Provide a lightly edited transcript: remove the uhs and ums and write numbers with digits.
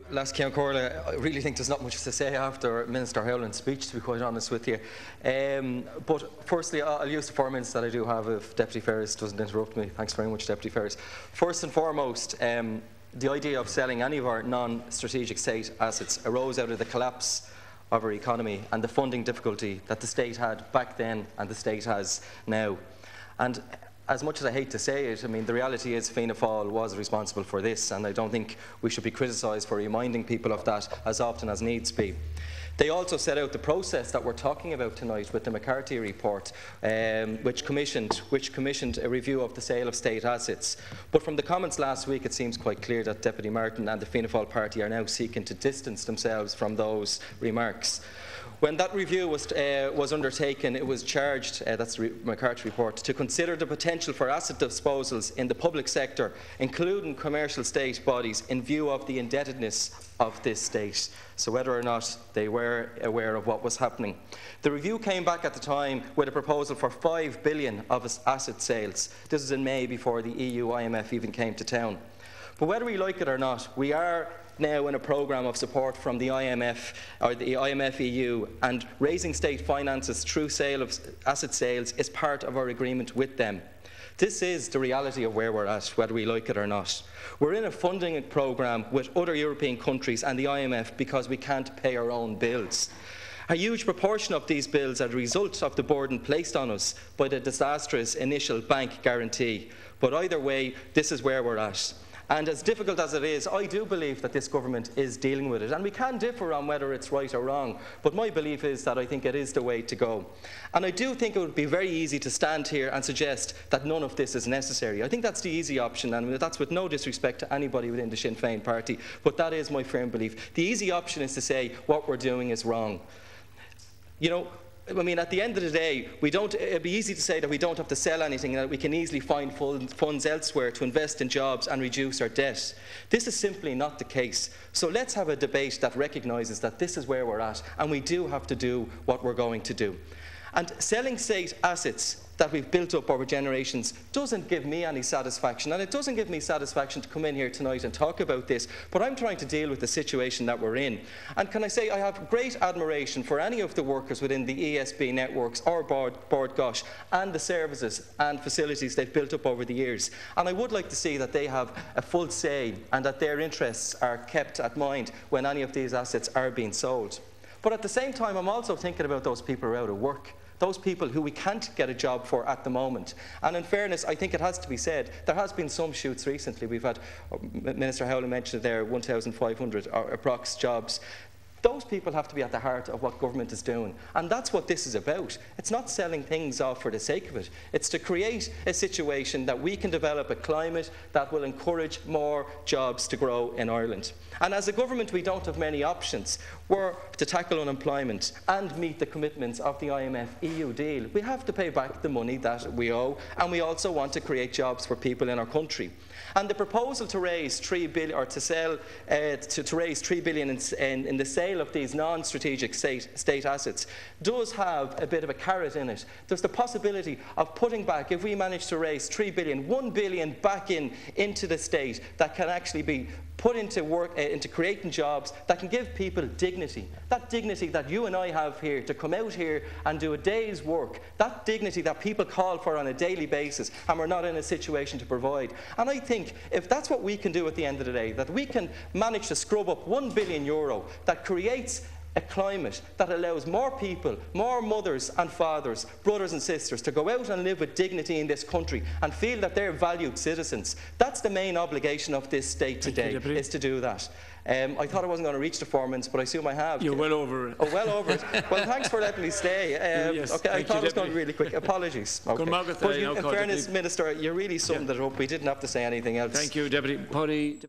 Last Ceann Comhairle, I really think there's not much to say after Minister Howland's speech, to be quite honest with you. But firstly, I'll use the 4 minutes that I do have if Deputy Ferris doesn't interrupt me. Thanks very much, Deputy Ferris. First and foremost, the idea of selling any of our non-strategic state assets arose out of the collapse of our economy and the funding difficulty that the state had back then and the state has now. And as much as I hate to say it, I mean, the reality is Fianna Fáil was responsible for this, and I don't think we should be criticised for reminding people of that as often as needs be. They also set out the process that we're talking about tonight with the McCarthy report, which commissioned a review of the sale of state assets. But from the comments last week, it seems quite clear that Deputy Martin and the Fianna Fáil party are now seeking to distance themselves from those remarks. When that review was undertaken, it was charged, that's the McCarthy report, to consider the potential for asset disposals in the public sector, including commercial state bodies, in view of the indebtedness of this state. So whether or not they were aware of what was happening. The review came back at the time with a proposal for $5 billion of asset sales. This was in May, before the EU IMF even came to town. But whether we like it or not, we are now in a programme of support from the IMF or the IMF EU, and raising state finances through sale of asset sales is part of our agreement with them. This is the reality of where we're at, whether we like it or not. We're in a funding programme with other European countries and the IMF because we can't pay our own bills. A huge proportion of these bills are the result of the burden placed on us by the disastrous initial bank guarantee. But either way, this is where we're at. And as difficult as it is, I do believe that this government is dealing with it. And we can differ on whether it's right or wrong, but my belief is that I think it is the way to go. And I do think it would be very easy to stand here and suggest that none of this is necessary. I think that's the easy option, and that's with no disrespect to anybody within the Sinn Féin party, but that is my firm belief. The easy option is to say what we're doing is wrong. You know, I mean, at the end of the day, it'd be easy to say that we don't have to sell anything and that we can easily find funds elsewhere to invest in jobs and reduce our debt. This is simply not the case. So let's have a debate that recognises that this is where we're at, and we do have to do what we're going to do. And selling state assets that we've built up over generations doesn't give me any satisfaction, and it doesn't give me satisfaction to come in here tonight and talk about this, but I'm trying to deal with the situation that we're in. And can I say, I have great admiration for any of the workers within the ESB networks or Bord Gosh and the services and facilities they've built up over the years. And I would like to see that they have a full say and that their interests are kept at mind when any of these assets are being sold. But at the same time, I'm also thinking about those people who are out of work, those people who we can't get a job for at the moment. And in fairness, I think it has to be said, there has been some shoots recently. We've had, Minister Howland mentioned there, 1,500 approx jobs. Those people have to be at the heart of what government is doing. And that's what this is about. It's not selling things off for the sake of it. It's to create a situation that we can develop a climate that will encourage more jobs to grow in Ireland. And as a government, we don't have many options. We're to tackle unemployment and meet the commitments of the IMF EU deal. We have to pay back the money that we owe, and we also want to create jobs for people in our country. And the proposal to raise $3 billion, or to raise $3 billion in the sale of these non-strategic state assets does have a bit of a carrot in it. There's the possibility of putting back, if we manage to raise $3 billion, $1 billion back into the state that can actually be put into work, into creating jobs that can give people dignity. That dignity that you and I have here to come out here and do a day's work. That dignity that people call for on a daily basis, and we're not in a situation to provide. And I think if that's what we can do at the end of the day, that we can manage to scrub up €1 billion that creates a climate that allows more people, more mothers and fathers, brothers and sisters to go out and live with dignity in this country and feel that they're valued citizens. That's the main obligation of this state today, is to do that. I thought I wasn't going to reach the 4 minutes, but I assume I have. You're well over it. Oh, well over it. Well, thanks for letting me stay. Yes, okay, I thought it was going to be really quick. Apologies. Okay. But in fairness, Minister, you really summed it up. We didn't have to say anything else. Thank you, Deputy.